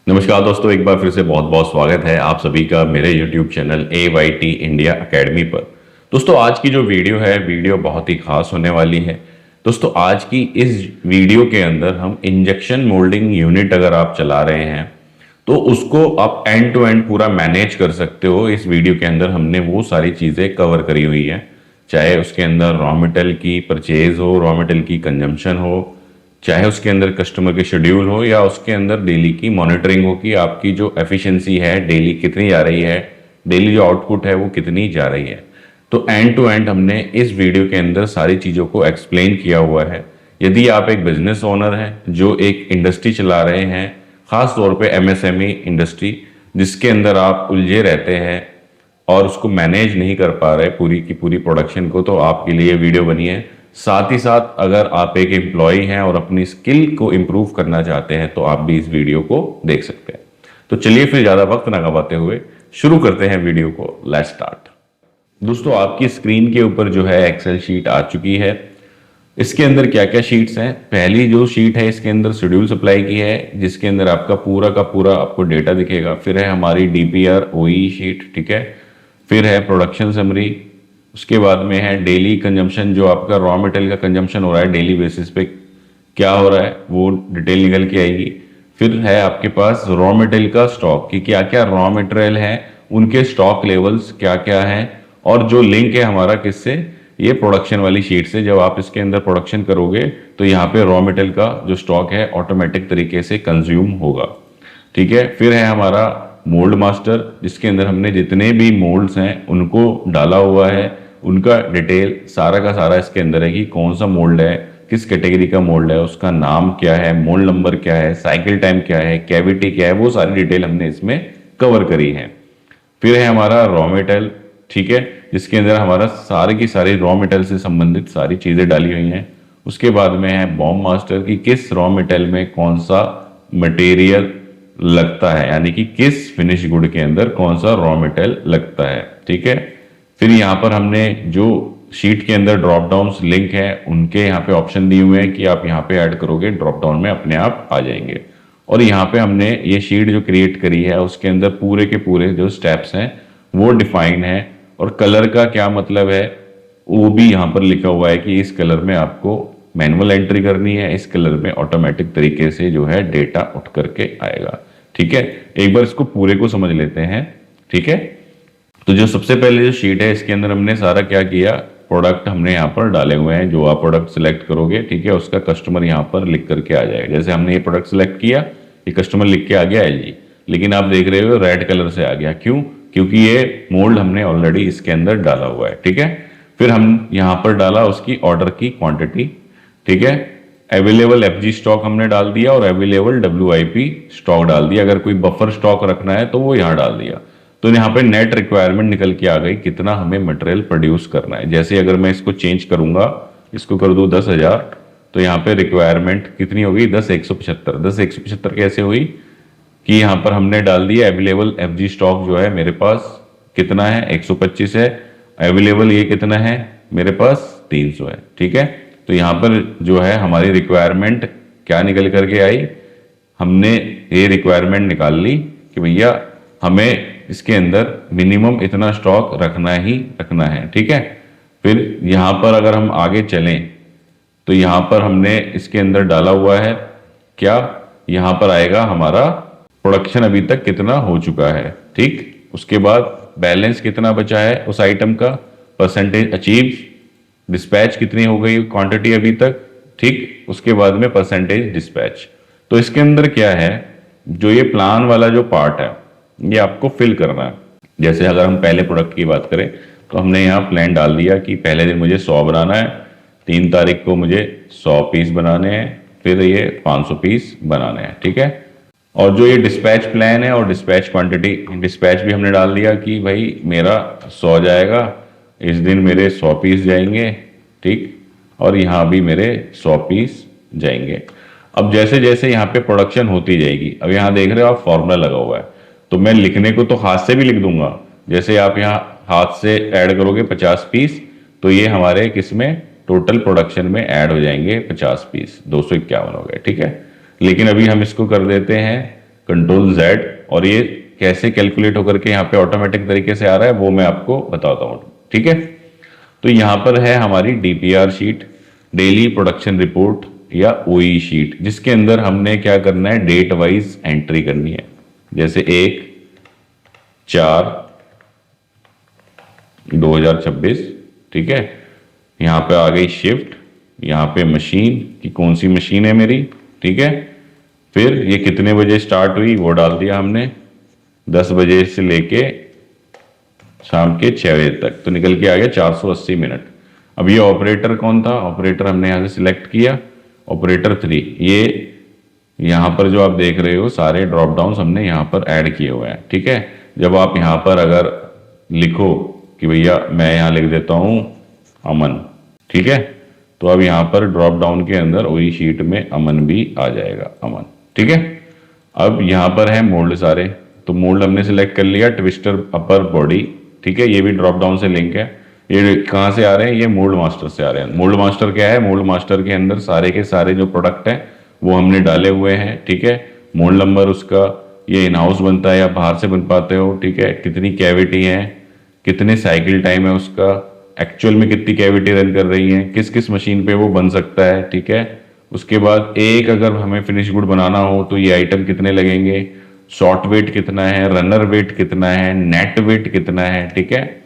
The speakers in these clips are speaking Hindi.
नमस्कार दोस्तों, एक बार फिर से बहुत बहुत स्वागत है आप सभी का मेरे YouTube channel AYT India academy पर। दोस्तों, आज की जो वीडियो है वीडियो बहुत ही खास होने वाली है। दोस्तों, आज की इस वीडियो के अंदर हम इंजेक्शन मोल्डिंग यूनिट अगर आप चला रहे हैं तो उसको आप एंड टू एंड पूरा मैनेज कर सकते हो। इस वीडियो के अंदर हमने वो सारी चीज़ें कवर करी हुई है, चाहे उसके अंदर रॉ मटेरियल की परचेज हो, रॉ मटेरियल की कंजम्पशन हो, चाहे उसके अंदर कस्टमर के शेड्यूल हो, या उसके अंदर डेली की मॉनिटरिंग हो कि आपकी जो एफिशिएंसी है डेली कितनी जा रही है, डेली जो आउटपुट है वो कितनी जा रही है। तो एंड टू एंड हमने इस वीडियो के अंदर सारी चीज़ों को एक्सप्लेन किया हुआ है। यदि आप एक बिजनेस ओनर हैं जो एक इंडस्ट्री चला रहे हैं, खास तौर पे एमएसएमई इंडस्ट्री, जिसके अंदर आप उलझे रहते हैं और उसको मैनेज नहीं कर पा रहे पूरी की पूरी प्रोडक्शन को, तो आपके लिए वीडियो बनी है। साथ ही साथ अगर आप एक एम्प्लॉय हैं और अपनी स्किल को इम्प्रूव करना चाहते हैं तो आप भी इस वीडियो को देख सकते हैं। तो चलिए फिर ज़्यादा वक्त ना गवाते हुए शुरू करते हैं वीडियो को। Let's start. दोस्तों, आपकी स्क्रीन के ऊपर जो है एक्सेल शीट आ चुकी है। इसके अंदर क्या क्या शीट्स हैं? पहली जो शीट है इसके अंदर शेड्यूल सप्लाई की है, जिसके अंदर आपका पूरा का पूरा आपको डेटा दिखेगा। फिर है हमारी डीपीआर ओई शीट, ठीक है। फिर है प्रोडक्शन समरी। उसके बाद में है डेली कंजम्पशन, जो आपका रॉ मटेरियल का कंजम्पशन हो रहा है डेली बेसिस पे क्या हो रहा है वो डिटेल निकल के आएगी। फिर है आपके पास रॉ मटेरियल का स्टॉक कि क्या क्या रॉ मटेरियल है, उनके स्टॉक लेवल्स क्या क्या हैं, और जो लिंक है हमारा किससे, ये प्रोडक्शन वाली शीट से। जब आप इसके अंदर प्रोडक्शन करोगे तो यहाँ पे रॉ मटेरियल का जो स्टॉक है ऑटोमेटिक तरीके से कंज्यूम होगा, ठीक है। फिर है हमारा मोल्ड मास्टर, जिसके अंदर हमने जितने भी मोल्ड्स हैं उनको डाला हुआ है, उनका डिटेल सारा का सारा इसके अंदर है कि कौन सा मोल्ड है, किस कैटेगरी का मोल्ड है, उसका नाम क्या है, मोल्ड नंबर क्या है, साइकिल टाइम क्या है, कैविटी क्या है, वो सारी डिटेल हमने इसमें कवर करी है। फिर है हमारा रॉ मटेरियल, ठीक है, जिसके अंदर हमारा सारे की सारी रॉ मटेरियल से संबंधित सारी चीज़ें डाली हुई हैं। उसके बाद में है बॉम्ब मास्टर की किस रॉ मटेरियल में कौन सा मटेरियल लगता है, यानी कि किस फिनिश गुड के अंदर कौन सा रॉ मटेरियल लगता है, ठीक है। फिर यहाँ पर हमने जो शीट के अंदर ड्रॉप डाउन लिंक है उनके यहाँ पे ऑप्शन दिए हुए हैं कि आप यहाँ पे ऐड करोगे ड्रॉप डाउन में अपने आप आ जाएंगे। और यहाँ पे हमने ये शीट जो क्रिएट करी है उसके अंदर पूरे के पूरे जो स्टेप्स हैं वो डिफाइन है, और कलर का क्या मतलब है वो भी यहाँ पर लिखा हुआ है कि इस कलर में आपको मैनुअल एंट्री करनी है, इस कलर में ऑटोमेटिक तरीके से जो है डेटा उठ करके आएगा, ठीक है। एक बार इसको पूरे को समझ लेते हैं, ठीक है। तो जो सबसे पहले जो शीट है इसके अंदर हमने सारा क्या किया, प्रोडक्ट हमने यहाँ पर डाले हुए हैं। जो आप प्रोडक्ट सिलेक्ट करोगे, ठीक है, उसका कस्टमर यहाँ पर लिख करके आ जाएगा। जैसे हमने ये प्रोडक्ट सिलेक्ट किया, ये कस्टमर लिख के आ गया एलजी, लेकिन आप देख रहे हो रेड कलर से आ गया, क्यों? क्योंकि ये मोल्ड हमने ऑलरेडी इसके अंदर डाला हुआ है, ठीक है। फिर हम यहाँ पर डाला उसकी ऑर्डर की क्वांटिटी, ठीक है। अवेलेबल एफजी स्टॉक हमने डाल दिया और अवेलेबल डब्ल्यूआईपी स्टॉक डाल दिया। अगर कोई बफर स्टॉक रखना है तो वो यहाँ डाल दिया। तो यहाँ पे नेट रिक्वायरमेंट निकल के आ गई, कितना हमें मटेरियल प्रोड्यूस करना है। जैसे अगर मैं इसको चेंज करूंगा, इसको कर दूं 10,000, तो यहाँ पे रिक्वायरमेंट कितनी होगी, 10,175। 10,175 कैसे हुई कि यहाँ पर हमने डाल दिया अवेलेबल एफजी स्टॉक जो है मेरे पास कितना है, 125 है। अवेलेबल ये कितना है मेरे पास, 300 है, ठीक है। तो यहाँ पर जो है हमारी रिक्वायरमेंट क्या निकल करके आई, हमने ये रिक्वायरमेंट निकाल ली कि भैया हमें इसके अंदर मिनिमम इतना स्टॉक रखना ही रखना है, ठीक है। फिर यहाँ पर अगर हम आगे चलें तो यहाँ पर हमने इसके अंदर डाला हुआ है क्या, यहाँ पर आएगा हमारा प्रोडक्शन अभी तक कितना हो चुका है, ठीक। उसके बाद बैलेंस कितना बचा है उस आइटम का, परसेंटेज अचीव, डिस्पैच कितनी हो गई क्वांटिटी अभी तक, ठीक। उसके बाद में परसेंटेज डिस्पैच। तो इसके अंदर क्या है, जो ये प्लान वाला जो पार्ट है ये आपको फिल करना है। जैसे अगर हम पहले प्रोडक्ट की बात करें तो हमने यहाँ प्लान डाल दिया कि पहले दिन मुझे 100 बनाना है, 3 तारीख को मुझे 100 पीस बनाने हैं, फिर ये 500 पीस बनाने हैं, ठीक है। और जो ये डिस्पैच प्लान है और डिस्पैच क्वांटिटी, डिस्पैच भी हमने डाल दिया कि भाई मेरा 100 जाएगा, इस दिन मेरे 100 पीस जाएंगे, ठीक। और यहाँ भी मेरे 100 पीस जाएंगे। अब जैसे जैसे यहाँ पे प्रोडक्शन होती जाएगी, अब यहाँ देख रहे हो आप फॉर्मूला लगा हुआ है, तो मैं लिखने को तो हाथ से भी लिख दूंगा। जैसे आप यहाँ हाथ से ऐड करोगे 50 पीस, तो ये हमारे किसमें टोटल प्रोडक्शन में ऐड हो जाएंगे 50 पीस, 251 हो गए, ठीक है। लेकिन अभी हम इसको कर देते हैं कंट्रोल Z, और ये कैसे कैलकुलेट होकर के यहाँ पे ऑटोमेटिक तरीके से आ रहा है वो मैं आपको बताता हूँ। ठीक है, तो यहाँ पर है हमारी DPR sheet, daily production report या OE शीट, जिसके अंदर हमने क्या करना है, डेट वाइज एंट्री करनी है। जैसे 1/4/2026, ठीक है। यहाँ पे आ गई शिफ्ट, यहाँ पे मशीन की कौन सी मशीन है मेरी, ठीक है। फिर ये कितने बजे स्टार्ट हुई वो डाल दिया हमने, 10 बजे से लेके शाम के 6 बजे तक, तो निकल के आ गया 480 मिनट। अब ये ऑपरेटर कौन था, ऑपरेटर हमने यहाँ से सिलेक्ट किया, ऑपरेटर 3। ये यहाँ पर जो आप देख रहे हो सारे ड्रॉप डाउन हमने यहाँ पर ऐड किए हुए हैं, ठीक है। जब आप यहाँ पर अगर लिखो कि भैया मैं यहाँ लिख देता हूँ अमन, ठीक है, तो अब यहाँ पर ड्रॉप डाउन के अंदर वही शीट में अमन भी आ जाएगा, अमन, ठीक है। अब यहाँ पर है मोल्ड सारे, तो मोल्ड हमने सिलेक्ट कर लिया, ट्विस्टर अपर बॉडी, ठीक है, ये भी ड्रॉप डाउन से लिंक है। ये कहाँ से आ रहे हैं, ये मोल्ड मास्टर से आ रहे हैं। मोल्ड मास्टर क्या है, मोल्ड मास्टर के अंदर सारे के सारे जो प्रोडक्ट हैं वो हमने डाले हुए हैं, ठीक है। मोल्ड नंबर उसका, ये इन हाउस बनता है या बाहर से बन पाते हो, ठीक है, कितनी कैविटी है, कितने साइकिल टाइम है उसका, एक्चुअल में कितनी कैविटी रन कर रही है, किस किस मशीन पे वो बन सकता है, ठीक है। उसके बाद एक अगर हमें फिनिश गुड बनाना हो तो ये आइटम कितने लगेंगे, शॉर्ट वेट कितना है, रनर वेट कितना है, नेट वेट कितना है, ठीक है।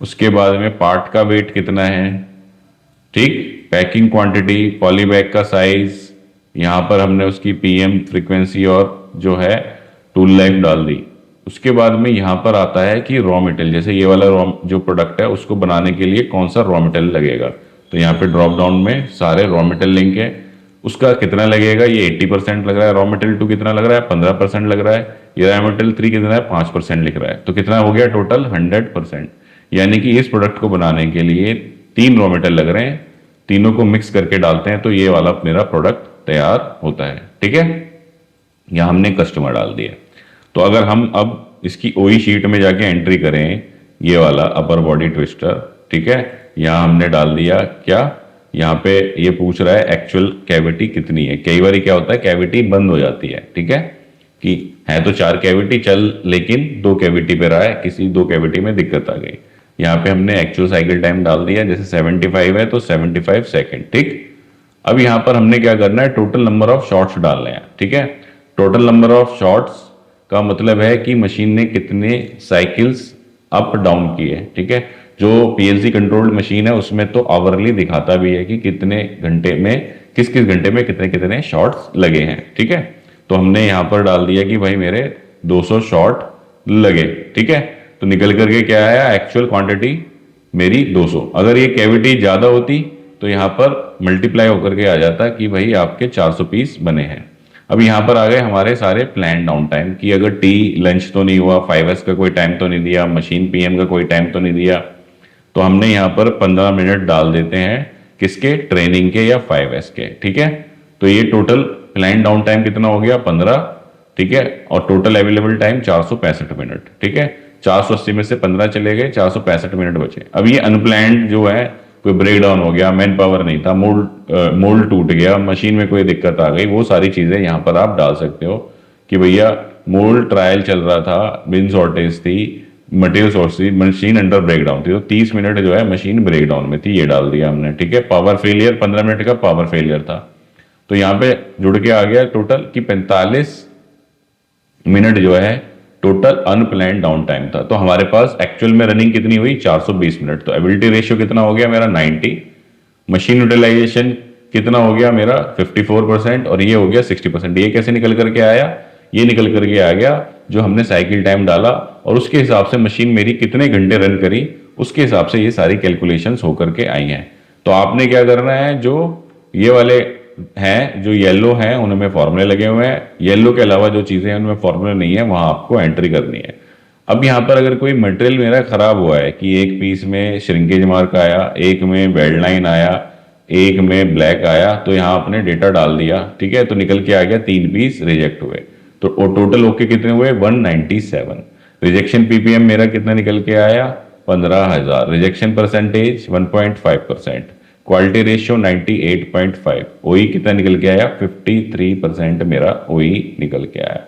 उसके बाद में पार्ट का वेट कितना है, ठीक, पैकिंग क्वांटिटी, पॉलीबैग का साइज, यहाँ पर हमने उसकी PM फ्रीक्वेंसी और जो है टूल लाइफ डाल दी। उसके बाद में यहाँ पर आता है कि रॉ मटेरियल, जैसे ये वाला रॉ जो प्रोडक्ट है उसको बनाने के लिए कौन सा रॉ मटेरियल लगेगा, तो यहाँ पे ड्रॉप डाउन में सारे रॉ मटेरियल लिंक है, उसका कितना लगेगा, ये 80% लग रहा है, रॉ मटेरियल 2 कितना लग रहा है, 15% लग रहा है, ये रॉ मटेरियल 3 कितना है, 5% लिख रहा है, तो कितना हो गया टोटल 100%। यानी कि इस प्रोडक्ट को बनाने के लिए 3 रॉ मटेरियल लग रहे हैं, तीनों को मिक्स करके डालते हैं तो ये वाला मेरा प्रोडक्ट तैयार होता है, ठीक है। यहाँ हमने कस्टमर डाल दिया। तो अगर हम अब इसकी OE शीट में जाके एंट्री करें, ये वाला अपर बॉडी ट्विस्टर, ठीक है, यहाँ हमने डाल दिया क्या, यहाँ पे ये पूछ रहा है एक्चुअल कैविटी कितनी है। कई बार क्या होता है कैविटी बंद हो जाती है, ठीक है, कि है तो 4 कैविटी चल, लेकिन 2 कैविटी पे रहा है, किसी 2 कैविटी में दिक्कत आ गई। यहाँ पे हमने एक्चुअल साइकिल टाइम डाल दिया, जैसे 75 है तो 75 सेकेंड, ठीक। अब यहाँ पर हमने क्या करना है, टोटल नंबर ऑफ शॉट्स डालने हैं, ठीक है। टोटल नंबर ऑफ शॉट्स का मतलब है कि मशीन ने कितने साइकिल्स अप डाउन किए, ठीक है। जो PLC कंट्रोल्ड मशीन है उसमें तो आवरली दिखाता भी है कि कितने घंटे में, किस किस घंटे में कितने कितने शॉट्स लगे हैं, ठीक है। तो हमने यहाँ पर डाल दिया कि भाई मेरे 200 शॉट लगे, ठीक है। तो निकल करके क्या आया, एक्चुअल क्वांटिटी मेरी 200। अगर ये कैविटी ज्यादा होती तो यहाँ पर मल्टीप्लाई होकर के आ जाता कि भाई आपके 400 पीस बने हैं। अब यहाँ पर आ गए हमारे सारे प्लान डाउन टाइम कि अगर टी लंच तो नहीं हुआ, 5S का कोई टाइम तो नहीं दिया, मशीन PM का कोई टाइम तो नहीं दिया, तो हमने यहाँ पर 15 मिनट डाल देते हैं, किसके, ट्रेनिंग के या 5S के, ठीक है। तो ये टोटल प्लान डाउन टाइम कितना हो गया, 15, ठीक है, और टोटल अवेलेबल टाइम 465 मिनट, ठीक है। 480 में से 15 चले गए, 465 मिनट बचे। अब ये अनप्लान्ड जो है, कोई ब्रेक डाउन हो गया, मैन पावर नहीं था, मोल्ड टूट गया, मशीन में कोई दिक्कत आ गई, वो सारी चीजें यहाँ पर आप डाल सकते हो कि भैया मोल्ड ट्रायल चल रहा था, बिन शॉर्टेज थी, मटेरियल शॉर्ट थी, मशीन अंडर ब्रेक डाउन थी, तो 30 मिनट जो है मशीन ब्रेक डाउन में थी, ये डाल दिया हमने, ठीक है। पावर फेलियर 15 मिनट का पावर फेलियर था, तो यहाँ पे जुड़ के आ गया टोटल कि 45 मिनट जो है टोटल अनप्लान डाउन टाइम था। तो हमारे पास एक्चुअल में रनिंग कितनी हुई, 420 मिनट। तो एबिलिटी रेशियो कितना हो गया मेरा 90, मशीन यूटिलाइजेशन कितना हो गया मेरा 54% और ये हो गया 60%। ये कैसे निकल करके आया, ये निकल करके आ गया जो हमने साइकिल टाइम डाला और उसके हिसाब से मशीन मेरी कितने घंटे रन करी, उसके हिसाब से ये सारी कैलकुलेशंस होकर के आई हैं। तो आपने क्या करना है, जो ये वाले हैं जो येलो हैं उनमें फॉर्मूले लगे हुए हैं, येलो के अलावा जो चीजें हैं उनमें फॉर्मूले नहीं है, वहां आपको एंट्री करनी है। अब यहाँ पर अगर कोई मटेरियल मेरा खराब हुआ है कि एक पीस में श्रिंकेज मार्क आया, एक में बेल्ट लाइन आया, एक में ब्लैक आया, तो यहाँ आपने डेटा डाल दिया, ठीक है, तो निकल के आ गया 3 पीस रिजेक्ट हुए। तो टोटल ओके कितने हुए 197। रिजेक्शन PPM मेरा कितना निकल के आया 15,000। Rejection percentage 1.5%। Quality ratio 98.5। OE कितना निकल के आया 53% मेरा OE निकल के आया।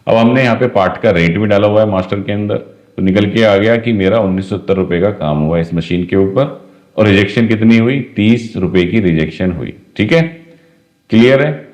अब हमने यहाँ पे पार्ट का रेट भी डाला हुआ है मास्टर के अंदर, तो निकल के आ गया कि मेरा 1970 रुपये का काम हुआ इस मशीन के ऊपर, और रिजेक्शन कितनी हुई, 30 रुपये की रिजेक्शन हुई। ठीक है, क्लियर है?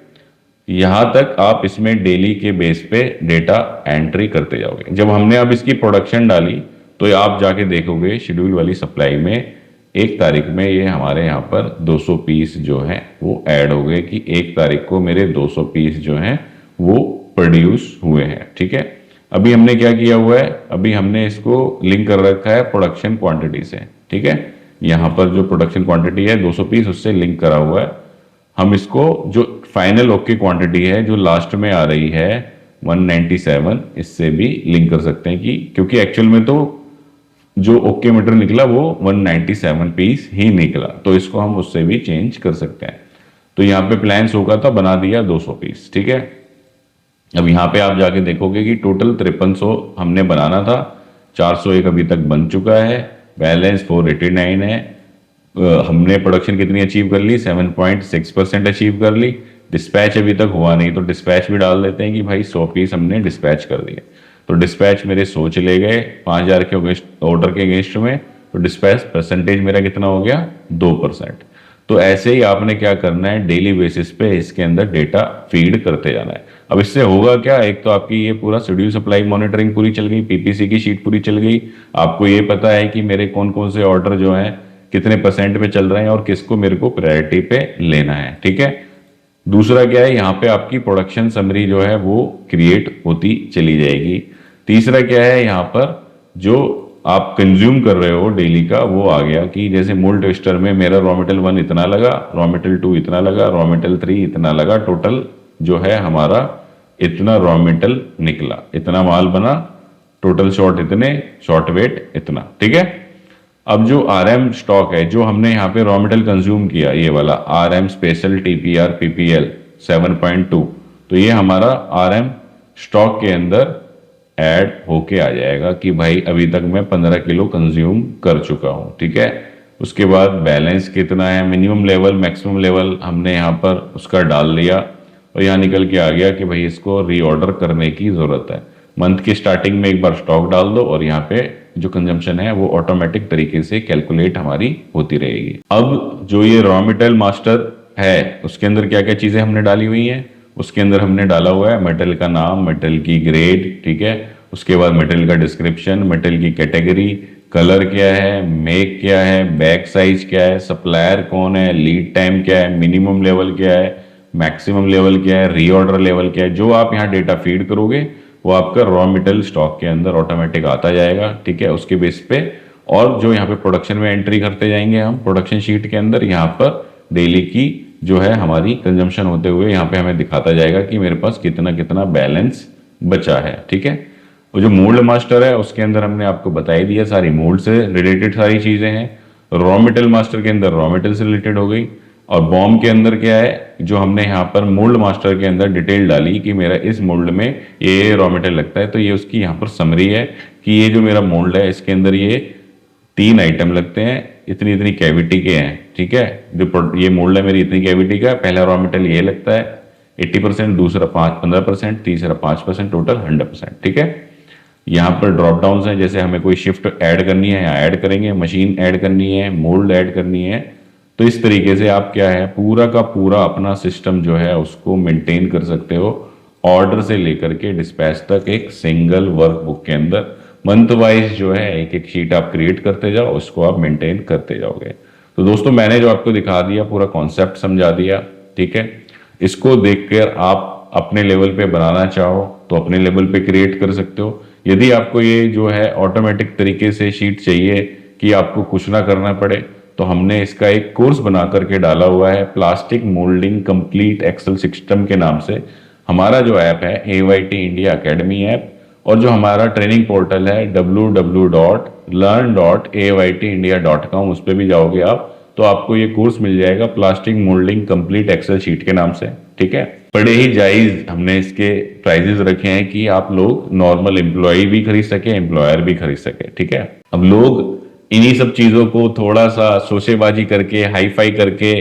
यहां तक आप इसमें डेली के बेस पे डेटा एंट्री करते जाओगे। जब हमने अब इसकी प्रोडक्शन डाली तो आप जाके देखोगे शेड्यूल वाली सप्लाई में 1 तारीख में ये हमारे यहाँ पर 200 पीस जो है वो ऐड हो गए, कि 1 तारीख को मेरे 200 पीस जो हैं वो प्रोड्यूस हुए हैं। ठीक है, अभी हमने क्या किया हुआ है, अभी हमने इसको लिंक कर रखा है प्रोडक्शन क्वांटिटी से। ठीक है, यहाँ पर जो प्रोडक्शन क्वांटिटी है 200 पीस, उससे लिंक करा हुआ है। हम इसको जो फाइनल ओके क्वांटिटी है जो लास्ट में आ रही है 197, इससे भी लिंक कर सकते हैं, कि क्योंकि एक्चुअल में तो जो ओके मीटर निकला वो 197 पीस ही निकला, तो इसको हम उससे भी चेंज कर सकते हैं। तो यहाँ पे प्लान्स होगा था, बना दिया 200 पीस। ठीक है, अब यहाँ पे आप जाके देखोगे कि टोटल 5300 हमने बनाना था, 401 अभी तक बन चुका है, बैलेंस 489 है। हमने प्रोडक्शन कितनी अचीव कर ली, 7.6% अचीव कर ली। डिस्पैच अभी तक हुआ नहीं, तो डिस्पैच भी डाल देते हैं कि भाई 100 पीस हमने डिस्पैच कर दिए। तो डिस्पैच मेरे 100 चले गए 5000 के ऑर्डर के अगेंस्ट में, तो डिस्पैच परसेंटेज मेरा कितना हो गया, 2%। तो ऐसे ही आपने क्या करना है, डेली बेसिस पे इसके अंदर डेटा फीड करते जाना है। अब इससे होगा क्या, एक तो आपकी ये पूरा शेड्यूल सप्लाई मॉनिटरिंग पूरी चल गई, पीपीसी की शीट पूरी चल गई, आपको ये पता है कि मेरे कौन कौन से ऑर्डर जो हैं कितने परसेंट पे चल रहे हैं और किसको मेरे को प्रायोरिटी पे लेना है। ठीक है, दूसरा क्या है, यहाँ पे आपकी प्रोडक्शन समरी जो है वो क्रिएट होती चली जाएगी। तीसरा क्या है, यहाँ पर जो आप कंज्यूम कर रहे हो डेली का वो आ गया, कि जैसे मोल्ड ट्विस्टर में मेरा रॉ मटेरियल 1 इतना लगा, रॉ मटेरियल 2 इतना लगा, रॉ मटेरियल 3 इतना लगा, टोटल जो है हमारा इतना रॉ मटेरियल निकला, इतना माल बना, टोटल शॉर्ट इतने, शॉर्ट वेट इतना। ठीक है, अब जो आरएम स्टॉक है जो हमने यहाँ पे रॉ मटेरियल कंज्यूम किया, ये वाला आरएम स्पेशल टीपीआर पीपीएल 7.2, तो ये हमारा आरएम स्टॉक के अंदर ऐड होके आ जाएगा कि भाई अभी तक मैं 15 किलो कंज्यूम कर चुका हूँ। ठीक है, उसके बाद बैलेंस कितना है, मिनिमम लेवल मैक्सिमम लेवल हमने यहाँ पर उसका डाल लिया, और यहाँ निकल के आ गया कि भाई इसको रीऑर्डर करने की जरूरत है। मंथ की स्टार्टिंग में एक बार स्टॉक डाल दो और यहाँ पे जो कंजम्पशन है वो ऑटोमेटिक तरीके से कैलकुलेट हमारी होती रहेगी। अब जो ये रॉ मटेरियल मास्टर है उसके अंदर क्या क्या चीजें हमने डाली हुई हैं, उसके अंदर हमने डाला हुआ है मटेरियल का नाम, मटेरियल की ग्रेड, ठीक है, उसके बाद मटेरियल का डिस्क्रिप्शन, मटेरियल की कैटेगरी, कलर क्या है, मेक क्या है, बैग साइज क्या है, सप्लायर कौन है, लीड टाइम क्या है, मिनिमम लेवल क्या है, मैक्सिमम लेवल क्या है, रीऑर्डर लेवल क्या है। जो आप यहाँ डेटा फीड करोगे वो आपका रॉ मटेरियल स्टॉक के अंदर ऑटोमेटिक आता जाएगा। ठीक है, उसके बेस पे और जो यहाँ पे प्रोडक्शन में एंट्री करते जाएंगे हम प्रोडक्शन शीट के अंदर, यहाँ पर डेली की जो है हमारी कंजम्पशन होते हुए यहाँ पे हमें दिखाता जाएगा कि मेरे पास कितना कितना बैलेंस बचा है। ठीक है, वो जो मोल्ड मास्टर है उसके अंदर हमने आपको बताई दिया, सारी मोल्ड से रिलेटेड सारी चीजें हैं। रॉ मटेरियल मास्टर के अंदर रॉ मटेरियल से रिलेटेड हो गई, और बॉम्ब के अंदर क्या है, जो हमने यहाँ पर मोल्ड मास्टर के अंदर डिटेल डाली कि मेरा इस मोल्ड में ये रॉ मटेरियल लगता है, तो ये उसकी यहाँ पर समरी है कि ये जो मेरा मोल्ड है इसके अंदर ये 3 आइटम लगते हैं, इतनी इतनी कैविटी के हैं। ठीक है, जो ये मोल्ड है मेरी इतनी कैविटी का, पहला रॉ मटेरियल ये लगता है 80%, दूसरा 15%, तीसरा 5%, टोटल 100%। ठीक है, यहाँ पर ड्रॉप डाउन है, जैसे हमें कोई शिफ्ट ऐड करनी है यहाँ ऐड करेंगे, मशीन ऐड करनी है, मोल्ड ऐड करनी है, तो इस तरीके से आप क्या है पूरा का पूरा अपना सिस्टम जो है उसको मेंटेन कर सकते हो, ऑर्डर से लेकर के डिस्पैच तक एक सिंगल वर्कबुक के अंदर मंथ वाइज जो है एक एक शीट आप क्रिएट करते जाओ, उसको आप मेंटेन करते जाओगे। तो दोस्तों मैंने जो आपको दिखा दिया पूरा कॉन्सेप्ट समझा दिया। ठीक है, इसको देखकर आप अपने लेवल पे बनाना चाहो तो अपने लेवल पे क्रिएट कर सकते हो। यदि आपको ये जो है ऑटोमेटिक तरीके से शीट चाहिए कि आपको कुछ ना करना पड़े, तो हमने इसका एक कोर्स बना करके डाला हुआ है, plastic moulding complete Excel system के नाम से। हमारा जो ऐप है AYT इंडिया अकेडमी ऐप, और जो हमारा ट्रेनिंग पोर्टल है www.learn.aytindia.com, उस पर भी जाओगे आप तो आपको ये कोर्स मिल जाएगा plastic moulding complete Excel sheet के नाम से। ठीक है, बड़े ही जायज हमने इसके प्राइजेस रखे हैं कि आप लोग नॉर्मल एम्प्लॉय भी खरीद सके, एम्प्लॉयर भी खरीद सके। ठीक है, अब लोग इन्हीं सब चीजों को थोड़ा सा शोशेबाजी करके हाई फाई करके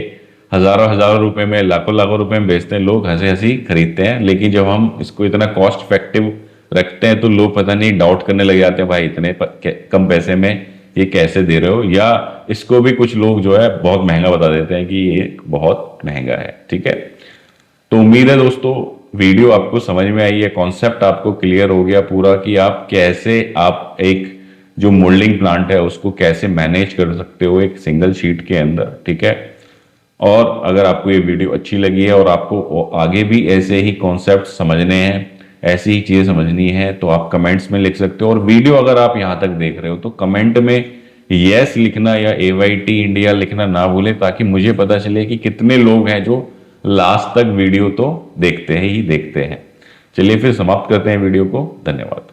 हजारों हजारों रुपए में, लाखों लाखों रुपए में बेचते हैं, लोग हंसी हंसी खरीदते हैं। लेकिन जब हम इसको इतना कॉस्ट इफेक्टिव रखते हैं तो लोग पता नहीं डाउट करने लग जाते हैं, भाई इतने कम पैसे में ये कैसे दे रहे हो, या इसको भी कुछ लोग जो है बहुत महंगा बता देते हैं कि ये बहुत महंगा है। ठीक है, तो उम्मीद है दोस्तों वीडियो आपको समझ में आई है, कॉन्सेप्ट आपको क्लियर हो गया पूरा कि आप कैसे आप एक जो मोल्डिंग प्लांट है उसको कैसे मैनेज कर सकते हो एक सिंगल शीट के अंदर। ठीक है, और अगर आपको ये वीडियो अच्छी लगी है और आपको आगे भी ऐसे ही कॉन्सेप्ट समझने हैं, ऐसी ही चीजें समझनी है, तो आप कमेंट्स में लिख सकते हो। और वीडियो अगर आप यहां तक देख रहे हो तो कमेंट में यस लिखना या AYT इंडिया लिखना ना भूलें, ताकि मुझे पता चले कि कितने लोग हैं जो लास्ट तक वीडियो तो देखते हैं ही देखते हैं। चलिए फिर समाप्त करते हैं वीडियो को। धन्यवाद।